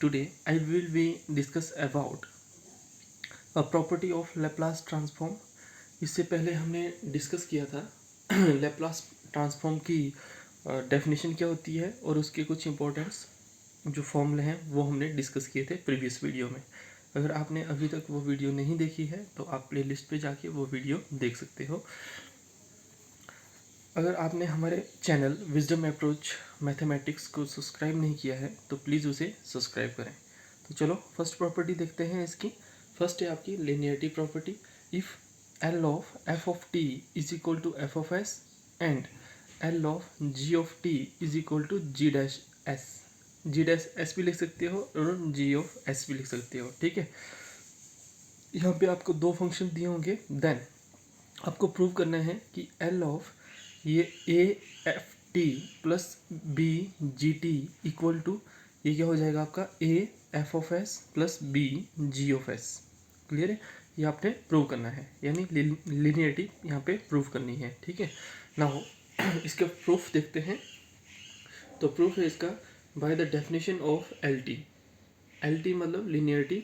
Today I will be discuss about a property of Laplace transform. इससे पहले हमने discuss किया था Laplace ट्रांसफॉर्म की डेफिनेशन क्या होती है और उसके कुछ इंपॉर्टेंट्स जो फॉर्मूले हैं वो हमने डिस्कस किए थे प्रीवियस वीडियो में. अगर आपने अभी तक वो वीडियो नहीं देखी है तो आप प्लेलिस्ट पे जाके वो वीडियो देख सकते हो. अगर आपने हमारे चैनल विजडम अप्रोच मैथमेटिक्स को सब्सक्राइब नहीं किया है तो प्लीज़ उसे सब्सक्राइब करें. तो चलो फर्स्ट प्रॉपर्टी देखते हैं इसकी. फर्स्ट है आपकी linearity property. If L of F of T is equal to F of S and L of G of T is equal to G dash S. G dash S भी लिख सकते हो और जी ऑफ एस भी लिख सकते हो. ठीक है, यहाँ पे आपको दो फंक्शन दिए होंगे. देन आपको प्रूव करना है कि एल ऑफ ये A F T plus B G T equal to ये क्या हो जाएगा आपका A F of S plus B ji of S. Clear है, ये आपने प्रूव करना है, यानी लिनियरिटी यहाँ पे प्रूव करनी है. ठीक है, नाउ इसका प्रूफ देखते हैं. तो प्रूफ है इसका bye the definition of L T. L T मतलब लिनियरिटी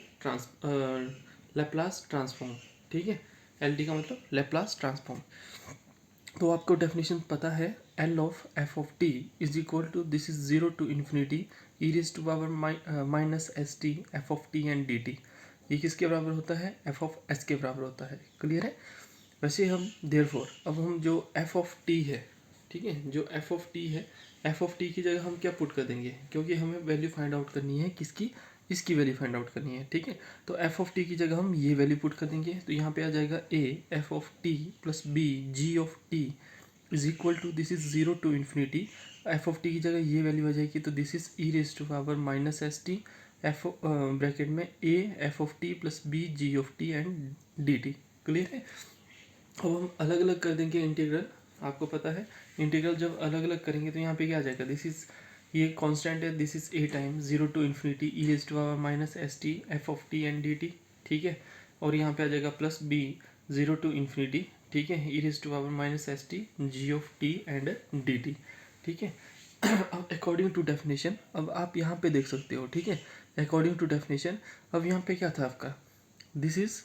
लैप्लास ट्रांसफॉर्म. ठीक है, एल टी का मतलब लैप्लास ट्रांसफॉर्म. तो आपको डेफिनेशन पता है, L of F of T is equal to this is zero to infinity E raise to power minus S T F of T and D T. ये किसके बराबर होता है? एफ ऑफ एस के बराबर होता है. क्लियर है. वैसे हम देयरफॉर अब हम जो एफ ऑफ टी है, ठीक है, जो एफ ऑफ टी है, एफ ऑफ टी की जगह हम क्या पुट कर देंगे, क्योंकि हमें वैल्यू फाइंड आउट करनी है किसकी, इसकी वैल्यू फाइंड आउट करनी है. ठीक है, तो एफ ऑफ टी की जगह हम ये वैल्यू पुट कर देंगे. तो यहाँ पे आ जाएगा a F of t plus B ji of T is equal to this is zero to infinity. F of t की जगह ये वैल्यू आ जाएगी, तो this is e raise to power minus S T f bracket में a F of t plus B ji of T and D t. Clear है. अब हम अलग अलग कर देंगे इंटीग्रल. आपको पता है इंटीग्रल जब अलग अलग करेंगे तो यहाँ पे क्या आ जाएगा, दिस इज ये कांस्टेंट है, this is a time zero to infinity E raise to power minus S T F of T and D t. ठीक है, और यहाँ पे आ जाएगा plus b zero to infinity, ठीक है, e raise to power minus S T G of T and D t. ठीक है, अब अकॉर्डिंग टू डेफिनेशन अब आप यहाँ पे देख सकते हो. ठीक है, अकॉर्डिंग टू डेफिनेशन अब यहाँ पे क्या था आपका, दिस इज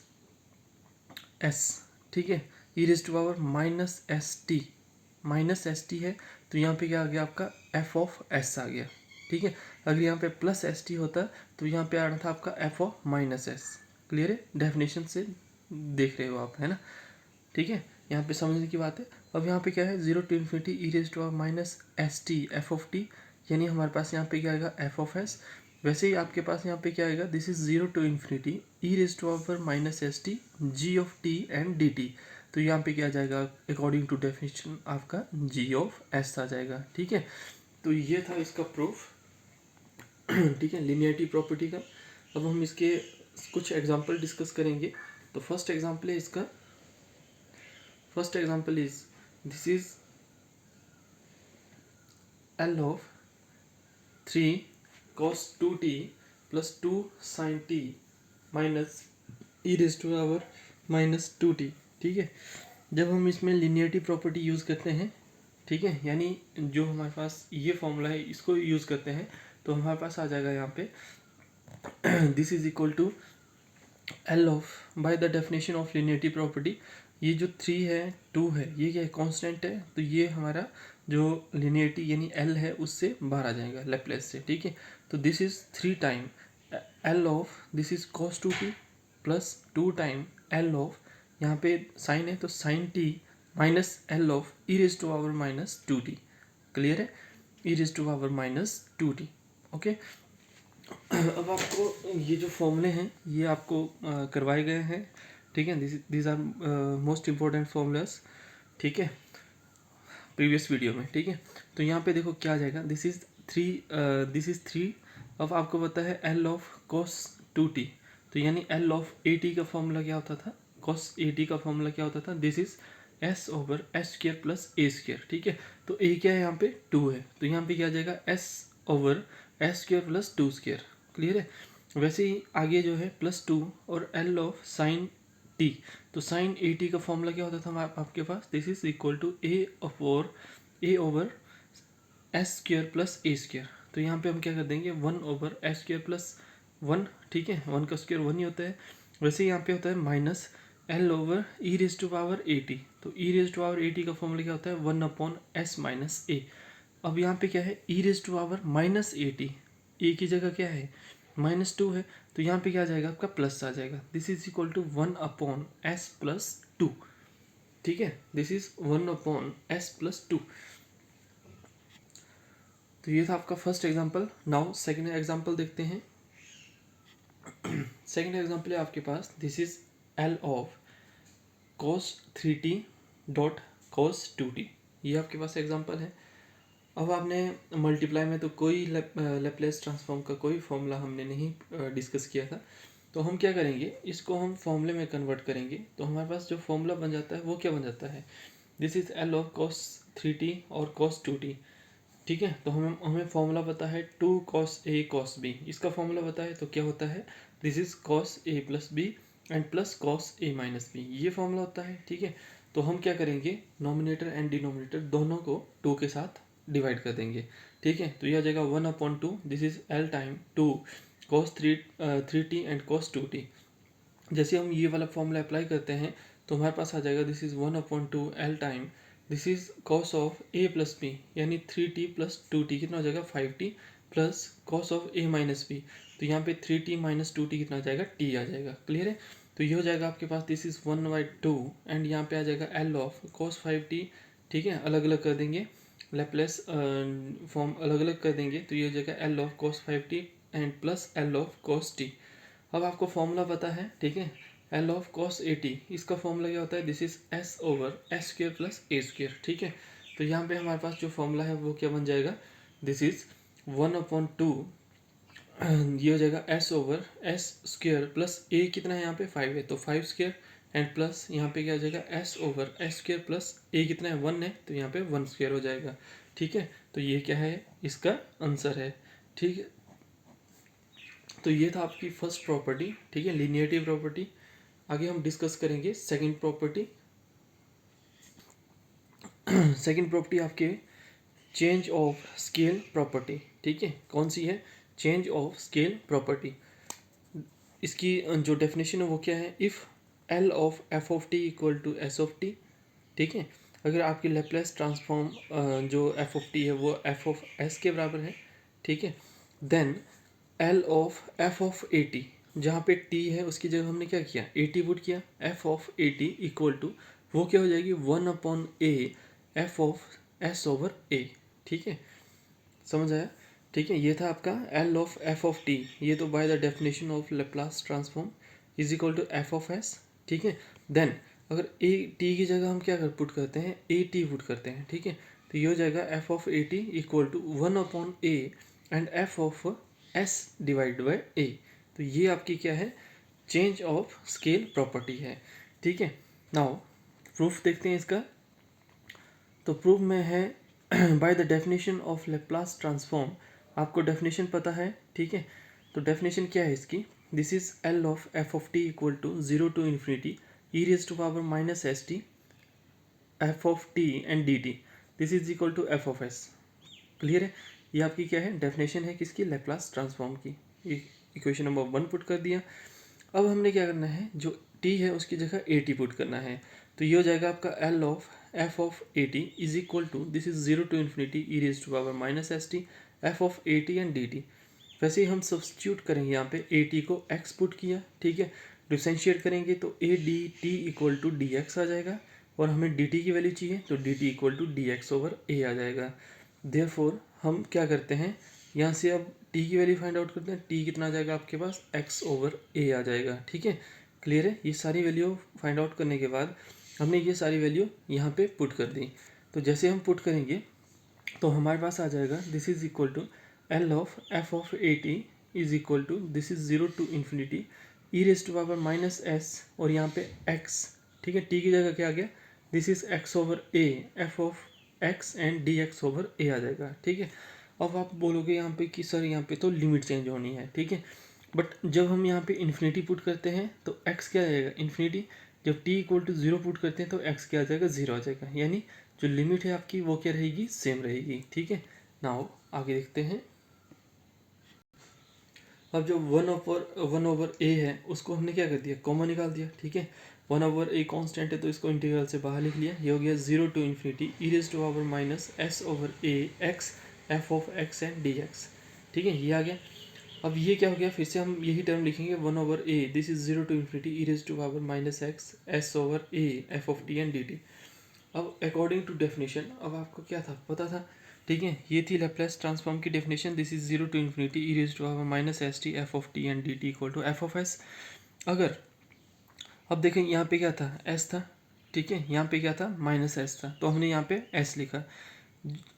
एस. ठीक है, e raise to power minus S t है, तो यहाँ पे क्या आ गया आपका एफ ऑफ एस आ गया. ठीक है, अगर यहाँ पे प्लस एस टी होता तो यहाँ पे आना था आपका F of minus S. Clear है, डेफिनेशन से देख रहे हो आप, है ना. ठीक है, यहाँ पे समझने की बात है. अब यहाँ पे क्या है, zero to infinity E raise to power minus S T F of T, यानी हमारे पास यहाँ पे क्या आएगा एफ ऑफ एस. वैसे ही आपके पास यहाँ पे क्या आएगा, this is zero to infinity E raise to power minus S T G of T and D T. तो यहाँ पे क्या आ जाएगा अकॉर्डिंग टू डेफिनेशन आपका जी ऑफ एस आ जाएगा. ठीक है, तो ये था इसका प्रूफ. ठीक है, लिनियरिटी प्रॉपर्टी का. अब हम इसके कुछ एग्जांपल डिस्कस करेंगे. तो फर्स्ट एग्जांपल है इसका, first example is this is L of three cos 2t plus 2 sin t minus E raise to power minus 2t. ठीक है, जब हम इसमें लिनियरिटी प्रॉपर्टी यूज़ करते हैं, ठीक है, यानी जो हमारे पास ये फॉर्मूला है इसको यूज़ करते हैं, तो हमारे पास आ जाएगा यहाँ पे this is equal to L of by the definition of linearity property. ये जो 3 है 2 है ये क्या है, कांस्टेंट है, तो ये हमारा जो लिनियरिटी यानी एल है उससे बाहर आ जाएगा लैप्लेस से. ठीक है, तो this is 3 time l of this is cos 2t plus 2 time l of, यहाँ पे साइन है तो sine t minus l of e raise to power minus 2t. Clear है, e raise to power minus 2t. Okay, अब आपको ये जो फॉर्मूले हैं ये आपको करवाए गए हैं. ठीक है, this are most important formulas. ठीक है, प्रीवियस वीडियो में. ठीक है, तो यहाँ पे देखो क्या आ जाएगा, दिस इज थ्री. अब आपको पता है एल ऑफ cos 2t, तो यानी एल ऑफ ए टी का फॉर्मूला क्या होता था, cos ए टी का फॉर्मूला क्या होता था, this is S over s square plus a square. ठीक है, तो ए क्या है यहाँ पे 2 है, तो यहाँ पे क्या आ जाएगा s over s square plus 2 square. Clear है. वैसे ही आगे जो है प्लस 2 और एल ऑफ साइन टी, तो साइन ए टी का फॉर्मूला क्या होता था आपके पास, this is equal to a over s square plus a square. तो यहाँ पे हम क्या कर देंगे 1/s² प्लस 1, ठीक है, 1 का स्क्वायर 1 ही होता है। वैसे ही यहाँ पे होता है माइनस L/e⁻⁸ तो e⁻⁸ का फॉर्मूला क्या होता है 1/s - a। अब यहाँ पे क्या है e⁻⁻⁸, ए की जगह क्या है -2 है, तो यहाँ पे क्या आ जाएगा आपका प्लस आ जाएगा। This is equal to 1/s+2, ठीक है, दिस इज 1/s+2। तो ये था आपका first example. Now second example देखते हैं। सेकंड एग्जांपल है आपके पास, this is L of cos 3t dot cos 2t। ये आपके पास एग्जांपल है। अब आपने मल्टीप्लाई में तो कोई लैप्लेस ट्रांसफॉर्म का कोई फॉर्मूला हमने नहीं डिस्कस किया था, तो हम क्या करेंगे, इसको हम फॉर्मूले में कन्वर्ट करेंगे। तो हमारे पास जो फॉर्मूला बन जाता है वो क्या बन जाता है, this is L of cos 3t और cos 2t, ठीक है। तो हमें फॉर्मूला पता है 2 cos a cos b, इसका फॉर्मूला पता है तो क्या होता है, this is cos a plus B and plus cos a minus B, ये फॉर्मूला होता है, ठीक है। तो हम क्या करेंगे, नॉमिनेटर एंड डिनोमिनेटर दोनों को 2 के साथ डिवाइड कर देंगे, ठीक है। तो ये आ जाएगा 1/2, this is L time 2 cos 3t and cos 2t। जैसे हम ये वाला फॉर्मूला अप्लाई करते हैं तो हमारे पास आ जाएगा this is 1/2 L time this is cos of a plus b, यानी 3t प्लस 2t कितना हो जाएगा 5t plus cos of a minus b, तो यहाँ पे 3t माइनस 2t कितना आ जाएगा t आ जाएगा। क्लियर है। तो ये हो जाएगा आपके पास दिस इज 1/2 एंड यहाँ पे आ जाएगा L ऑफ cos 5t, ठीक है, अलग अलग कर देंगे, लैप्लेस फॉर्म अलग अलग कर देंगे, तो ये हो जाएगा L of cos 5t and plus L of cos t। अब आपको फॉर्मूला पता है, ठीक है, L ऑफ cos 80, इसका फॉर्मूला क्या होता है, this is s/s² plus a², ठीक है। तो यहाँ पे हमारे पास जो फॉर्मूला है वो क्या बन जाएगा, दिस इज 1/2, ये हो जाएगा s/s² प्लस a कितना है यहाँ पे 5 है, तो 5² एंड प्लस यहाँ पे क्या हो जाएगा s/s² प्लस a कितना है 1 है, तो यहाँ पे 1² हो जाएगा, ठीक है। तो ये क्या है, इसका आंसर है, ठीक है। तो ये था आपकी फर्स्ट प्रॉपर्टी, ठीक है, लीनियरिटी प्रॉपर्टी। आगे हम डिस्कस करेंगे सेकंड प्रॉपर्टी। सेकंड प्रॉपर्टी आपके चेंज ऑफ स्केल प्रॉपर्टी, ठीक है, कौन सी है, चेंज ऑफ स्केल प्रॉपर्टी। इसकी जो डेफिनेशन है वो क्या है, if L of f of t equal to s of t, ठीक है, अगर आपकी लैप्लेस ट्रांसफॉर्म जो f ऑफ t है वो f ऑफ s के बराबर है, ठीक है, then L of f of at, जहाँ पे t है उसकी जगह हमने क्या किया at पुट किया, f of at equal to वो क्या हो जाएगी 1/a f of s over a, ठीक है, समझ आया, ठीक है। ये था आपका L of f of t, ये तो by the definition of Laplace transform is equal to f of s, ठीक है। देन अगर a t की जगह हम क्या पुट करते हैं, a t पुट करते हैं, ठीक है, तो ये हो जाएगा f of a t equal to 1/a and f of s divide by a। तो ये आपकी क्या है, चेंज ऑफ स्केल प्रॉपर्टी है, ठीक है। नाउ प्रूफ देखते हैं इसका। तो प्रूफ में है by the definition of Laplace transform, आपको डेफिनेशन पता है, ठीक है। तो डेफिनेशन क्या है इसकी, this is L of f of t equal to 0 to infinity e⁻⁻st f of t and dt, this is equal to f of s। Clear है, ये आपकी क्या है डेफिनेशन है किसकी, लेप्लास ट्रांसफॉर्म की। इक्वेशन नंबर 1 पुट कर दिया। अब हमने क्या करना है, जो t है उसकी जगह at पुट करना है, तो ये हो जाएगा आपका L of f of at is equal to this is 0 to infinity e⁻⁻st f of at and dt। वैसे ही हम सब्स्टिट्यूट करेंगे, यहाँ पे at को x पुट किया, ठीक है, डिफरेंशिएट करेंगे तो a dt equal to dx आ जाएगा, और हमें dt की वैल्यू चाहिए तो dt equal to dx over a आ जाएगा। देयरफॉर हम क्या करते हैं, यहाँ से अब t की वैल्यू फाइंड आउट करते हैं, t कितना आ जाएगा आपके पास x ओवर a आ जाएगा, ठीक है। क्लियर है, ये सारी वैल्यू फाइंड आउट करने के बाद हमने ये सारी वैल्यू यहाँ पे पुट कर दी। तो जैसे हम पुट करेंगे तो हमारे पास आ जाएगा this is equal to L of f of at is equal to this is 0 to infinity e⁻⁻s और यहाँ पे x, ठीक है, t की जगह क्या आ गया, this is x over a f of x and dx over a आ जाएगा, ठीक है। अब आप बोलोगे यहाँ पे कि सर यहाँ पे तो लिमिट चेंज होनी है, ठीक है, बट जब हम यहाँ पे इन्फिनिटी पुट करते हैं तो x क्या आ जाएगा इन्फिनिटी, जब t इक्वल टू 0 पुट करते हैं तो x क्या आ जाएगा 0 आ जाएगा, यानी जो लिमिट है आपकी वो क्या रहेगी, सेम रहेगी, ठीक है। नाउ आगे देखते हैं। अब जो वन ओवर ए है उसको हमने क्या कर दिया, कॉमन निकाल दिया, ठीक है। वन ओवर ए कॉन्स्टेंट है तो इसको इंटीग्रल से बाहर लिख लिया, ये हो गया 0 to infinity e raise to power minus s over a x f of x and d x, ठीक है, ये आ गया। अब ये क्या हो गया, फिर से हम यही टर्म लिखेंगे, one over a this is 0 to infinity e raise to power minus x s over a F of T and D t. अब अकॉर्डिंग टू डेफिनेशन, अब आपको क्या था पता था, ठीक है, ये थी लैप्लेस ट्रांसफॉर्म की definition, this is 0 to infinity e raise to power minus S T F of T and D t equal to F of s. अगर अब देखें यहाँ पे क्या था, एस था, ठीक है, यहाँ पे क्या था, माइनस एस था, तो हमने यहाँ पे एस लिखा।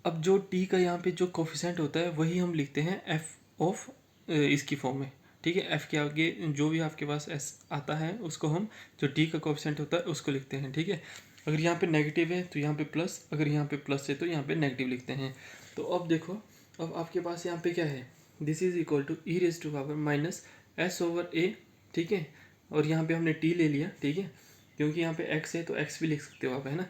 अब जो टी का यहाँ पे जो कोफिशेंट होता है वही हम लिखते हैं एफ ऑफ इसकी फॉर्म में, ठीक है। एफ के आगे जो भी आपके पास एस आता है उसको हम, जो टी का कोफिशेंट होता है उसको लिखते हैं, ठीक है। अगर यहाँ पे नेगेटिव है तो यहाँ पे प्लस, अगर यहाँ पे प्लस है तो यहाँ पे नेगेटिव लिखते हैं। तो अब देखो, अब आपके पास यहाँ पे क्या है, this is equal to e raise to power minus s over a, ठीक है, और यहाँ पे हमने टी ले लिया, ठीक है, क्योंकि यहाँ पे एक्स है तो एक्स भी लिख सकते हो आप, है ना।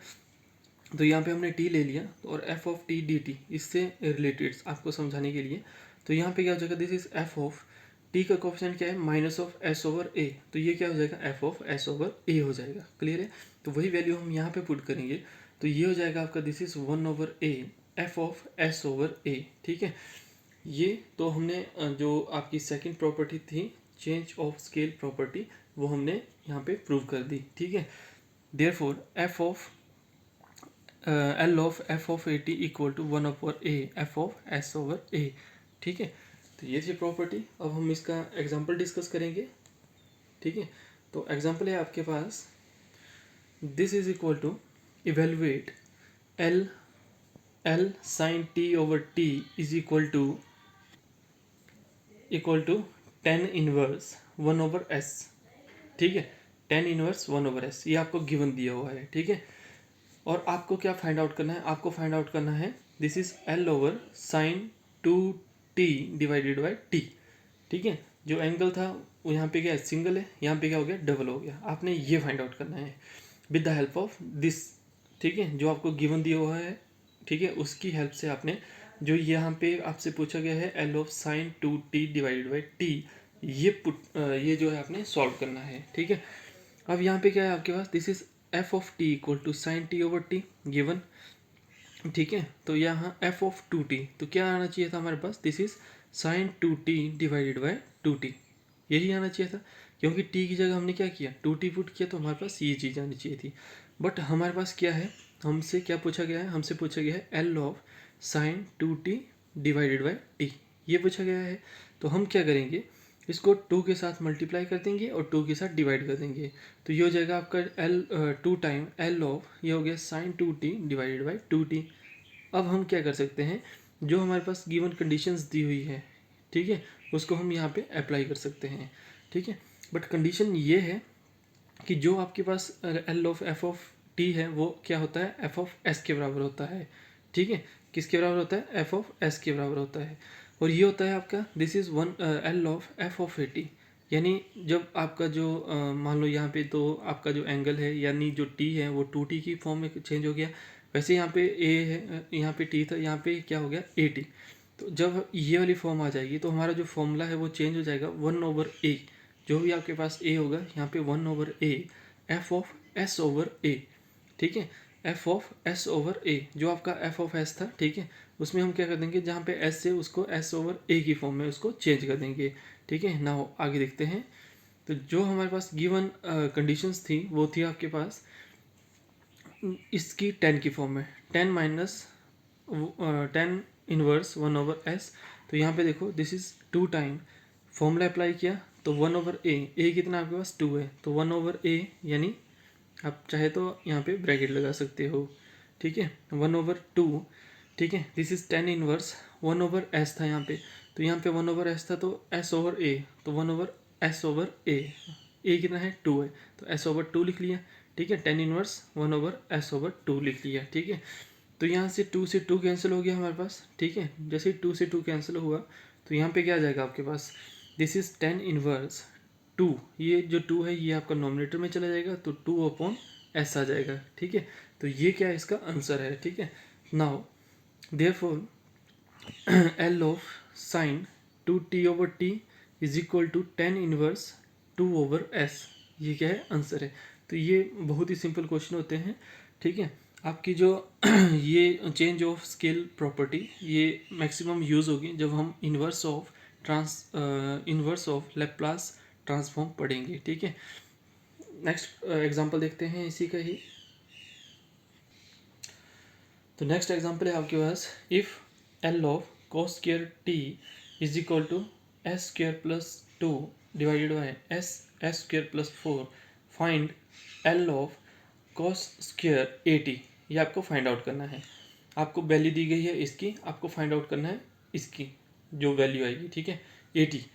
तो यहाँ पे हमने टी ले लिया, और F of T D T इससे रिलेटेड आपको समझाने के लिए, तो यहाँ पे क्या हो जाएगा, this is f of T का कोफिशिएंट क्या है, minus of s over a, तो ये क्या हो जाएगा, एफ ऑफ एस ओवर ए हो जाएगा, क्लियर है। तो वही वैल्यू हम यहाँ पे पुट करेंगे, तो ये हो जाएगा आपका, this is one over a F of s over a, ठीक है। ये तो हमने जो आपकी सेकंड प्रॉपर्टी थी चेंज ऑफ स्केल प्रॉपर्टी, वो हमने यहाँ पे प्रूव कर दी, ठीक है। Therefore f of l of F of a t equal to one over a F of s over a, ठीक है। तो ये थी प्रॉपर्टी। अब हम इसका एग्जांपल डिस्कस करेंगे, ठीक है। तो एग्जांपल है आपके पास, this is equal to evaluate l l sine t over t is equal to tan inverse one over s, ठीक है, ten inverse one over s, ये आपको गिवन दिया हुआ है, ठीक है। और आपको क्या फाइंड आउट करना है, आपको फाइंड आउट करना है this is L over sign two t divided by T, ठीक है। जो एंगल था वो यहाँ पे क्या है, सिंगल है, यहाँ पे क्या हो गया, डबल हो गया। आपने ये फाइंड आउट करना है with the help of this, ठीक है, जो आपको गिवन दिया हुआ है, ठीक है, उसकी हेल्प से आपने, जो यहाँ पे आपसे पूछा गया है L of sine two t divided by T, ये जो है आपने सॉल्व करना है, ठीक है। अब यहाँ पे क्या है आपके पास, this is f of t equal to sine t over t given, ठीक है। तो यहाँ एफ ऑफ टू टी, तो क्या आना चाहिए था हमारे पास, this is sine two t divided by two t, यही आना चाहिए था, क्योंकि टी की जगह हमने क्या किया, टू टी पुट किया, तो हमारे पास ये चीज़ आनी चाहिए थी। बट हमारे पास क्या है, हमसे क्या पूछा गया है, हमसे पूछा गया है L of sine two t divided by T, ये पूछा गया है। तो हम क्या करेंगे, इसको टू के साथ मल्टीप्लाई कर देंगे और टू के साथ डिवाइड कर देंगे, तो ये हो जाएगा आपका L two time l of, ये हो गया sign two t divided by two T. अब हम क्या कर सकते हैं, जो हमारे पास गिवन कंडीशंस दी हुई है, ठीक है, उसको हम यहाँ पे अप्लाई कर सकते हैं, ठीक है। बट कंडीशन ये है कि जो आपके पास l of F of t है वो क्या होता है, एफ ऑफ एस के बराबर होता है, ठीक है। किसके बराबर होता है, एफ ऑफ एस के बराबर होता है। और ये होता है आपका, this is one L of F of a T, यानी जब आपका जो मान लो यहाँ पे तो आपका जो एंगल है, यानी जो टी है वो टू टी की फॉर्म में चेंज हो गया, वैसे यहाँ पे ए है, यहाँ पे टी था, यहाँ पे क्या हो गया, ए टी। तो जब ये वाली फॉर्म आ जाएगी तो हमारा जो फॉर्मूला है वो चेंज हो जाएगा, वन ओवर ए, जो भी आपके पास ए होगा यहाँ पे one over a F of s over a, ठीक है, f of s over a, जो आपका एफ ऑफ एस था, ठीक है, उसमें हम क्या कर देंगे, जहाँ पे एस है उसको एस ओवर ए की फॉर्म में उसको चेंज कर देंगे, ठीक है ना। आगे देखते हैं, तो जो हमारे पास गिवन कंडीशंस थी वो थी आपके पास इसकी टेन की फॉर्म में, ten minus ten inverse one over s. तो यहाँ पे देखो this is two time, formula apply किया तो वन ओवर ए कितना आपके पास टू है, तो वन ओवर ए, यानी आप चाहे तो यहाँ पे ब्रैकेट लगा सकते हो, ठीक है, वन ओवर टू, ठीक है, this is tan inverse one over S था यहाँ पे, तो यहाँ पे वन ओवर एस था तो एस ओवर ए, तो वन ओवर एस ओवर ए कितना है, टू है, तो एस ओवर टू लिख लिया, ठीक है, ten inverse one over s over two लिख लिया, ठीक है। तो यहाँ से टू कैंसिल हो गया हमारे पास, ठीक है, जैसे टू से टू कैंसिल हुआ तो यहाँ पे क्या आ जाएगा आपके पास, this is tan inverse two, ये जो टू है ये आपका नॉमिनेटर में चला जाएगा, तो टू अपॉन एस आ जाएगा, ठीक है। तो ये क्या है, इसका आंसर है, ठीक है। Now therefore L of sine two t over t is equal to 10 inverse 2/s। ये क्या है, आंसर है। तो ये बहुत ही सिंपल क्वेश्चन होते हैं, ठीक है। आपकी जो ये चेंज ऑफ स्केल प्रॉपर्टी ये मैक्सिमम यूज़ होगी जब हम इन्वर्स ऑफ लैप्लास ट्रांसफॉर्म पढ़ेंगे, ठीक है। नेक्स्ट एग्जांपल देखते हैं इसी का ही। तो नेक्स्ट एग्जांपल है आपके पास, if L of cos square t is equal to s square plus 2 divided by s square plus 4, find l of cos square a t. ये आपको फाइंड आउट करना है। आपको वैल्यू दी गई है इसकी, आपको फाइंड आउट करना है इसकी जो वैल्यू आएगी, ठीक है, ए टी।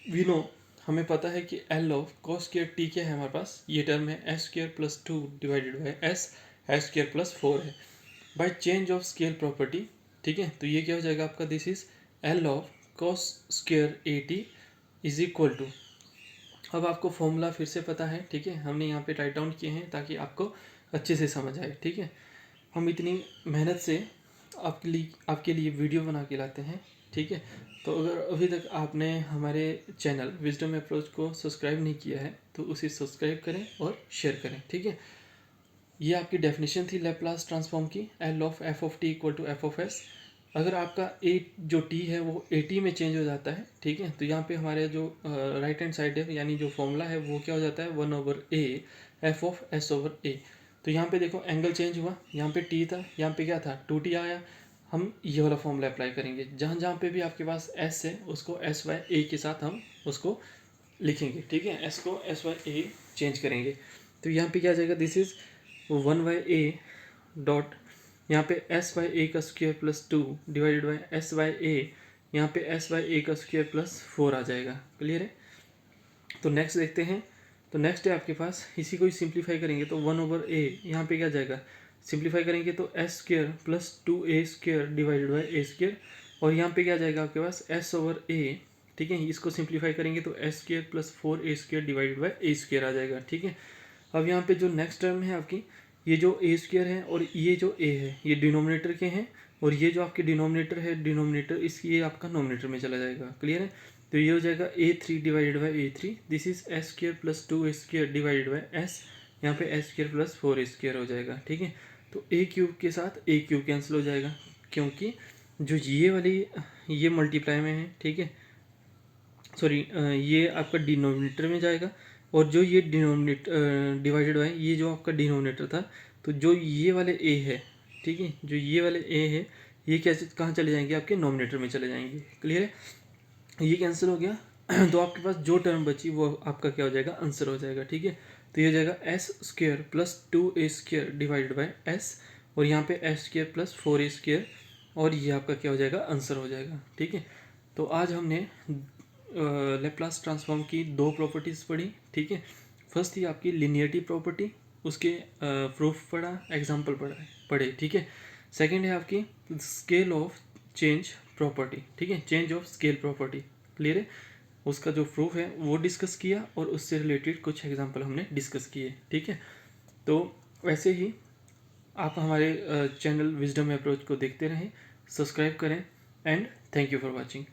वी नो, हमें पता है कि L of cos square t क्या है हमारे पास, ये टर्म है s square plus 2 divided by s square plus 4 है। By change of scale property, ठीक है, तो ये क्या हो जाएगा आपका, this is L of cos square a t is equal to. अब आपको फॉर्मूला फिर से पता है, ठीक है, हमने यहाँ पे राइट डाउन किए हैं ताकि आपको अच्छे से समझ आए, ठीक है। हम इतनी मेहनत से आपके लिए वीडियो बना के लाते हैं, ठीक है। तो अगर अभी तक आपने हमारे चैनल विजडम अप्रोच को सब्सक्राइब नहीं किया है तो उसे सब्सक्राइब करें और शेयर करें, ठीक है। ये आपकी डेफिनेशन थी लैप्लास ट्रांसफॉर्म की, L of F of t equal to F of s. अगर आपका ए जो टी है वो ए टी में चेंज हो जाता है, ठीक है, तो यहाँ पे हमारे जो राइट हैंड साइड है यानी जो फॉर्मूला है वो क्या हो जाता है, 1/a f of s over a. तो यहाँ पे देखो एंगल चेंज हुआ, यहाँ पे टी था, यहाँ पे क्या था 2t आया। हम ये वाला फॉर्मूला अप्लाई करेंगे, जहाँ जहाँ पे भी आपके पास एस है उसको एस वाई ए के साथ हम उसको लिखेंगे, ठीक है, एस को एस वाई ए चेंज करेंगे। तो यहाँ पे क्या आ जाएगा, दिस इज 1/a डॉट, यहाँ पे एस वाई ए का square plus 2 divided by s by a, यहाँ पे एस वाई ए का स्क्वायर प्लस 4 आ जाएगा। क्लियर है। तो नेक्स्ट देखते हैं। तो नेक्स्ट है आपके पास, इसी को ही सिंप्लीफाई करेंगे तो 1/a, यहाँ पे क्या जाएगा, सिंप्लीफाई करेंगे तो s square plus 2a square divided by a square, और यहाँ पे क्या जाएगा आपके पास एस ओवर ए, ठीक है। इसको सिंप्लीफाई करेंगे तो s square plus 4a square divided by a square आ जाएगा, ठीक है। अब यहाँ पे जो नेक्स्ट टर्म है आपकी, ये जो ए स्क्वायर है और ये जो ए है ये डिनोमिनेटर के हैं, और ये जो आपके डिनोमिनेटर है, डिनोमिनेटर इसकी ये आपका नोमिनेटर में चला जाएगा। क्लियर है। तो ये हो जाएगा a3 divided by a3, this is S square plus 2a square divided by S, यहाँ पे S square plus 4a square हो जाएगा, ठीक है। तो a क्यूब के साथ a क्यूब कैंसिल हो जाएगा, क्योंकि जो ये वाली ये मल्टीप्लाई में है, ठीक है, सॉरी ये आपका डिनोमिनेटर में जाएगा, और जो ये डिनोमिनेटर डिवाइडेड बाई ये जो आपका डिनोमिनेटर था, तो जो ये वाले a है, ठीक है, जो ये वाले a है ये कैसे कहाँ चले जाएंगे, आपके नोमिनेटर में चले जाएंगे। क्लियर है। ये कैंसिल हो गया तो आपके पास जो टर्म बची वो आपका क्या हो जाएगा, आंसर हो जाएगा, ठीक है। तो ये हो जाएगा S square plus 2a square divided by S, और यहाँ पे S square plus 4a square, और ये आपका क्या हो जाएगा, आंसर हो जाएगा, ठीक है। तो आज हमने लैप्लास ट्रांसफॉर्म की दो प्रॉपर्टीज़ पढ़ी, ठीक है। फर्स्ट थी आपकी लिनियरिटी प्रॉपर्टी, उसके प्रूफ पढ़ा, एग्जांपल पढ़े, ठीक है। सेकंड है आपकी स्केल ऑफ चेंज प्रॉपर्टी, ठीक है, change of scale property. Clear है। उसका जो प्रूफ है वो डिस्कस किया, और उससे रिलेटेड कुछ एग्जांपल हमने डिस्कस किए, ठीक है। तो वैसे ही आप हमारे चैनल विजडम अप्रोच को देखते रहें, सब्सक्राइब करें, and thank you for watching.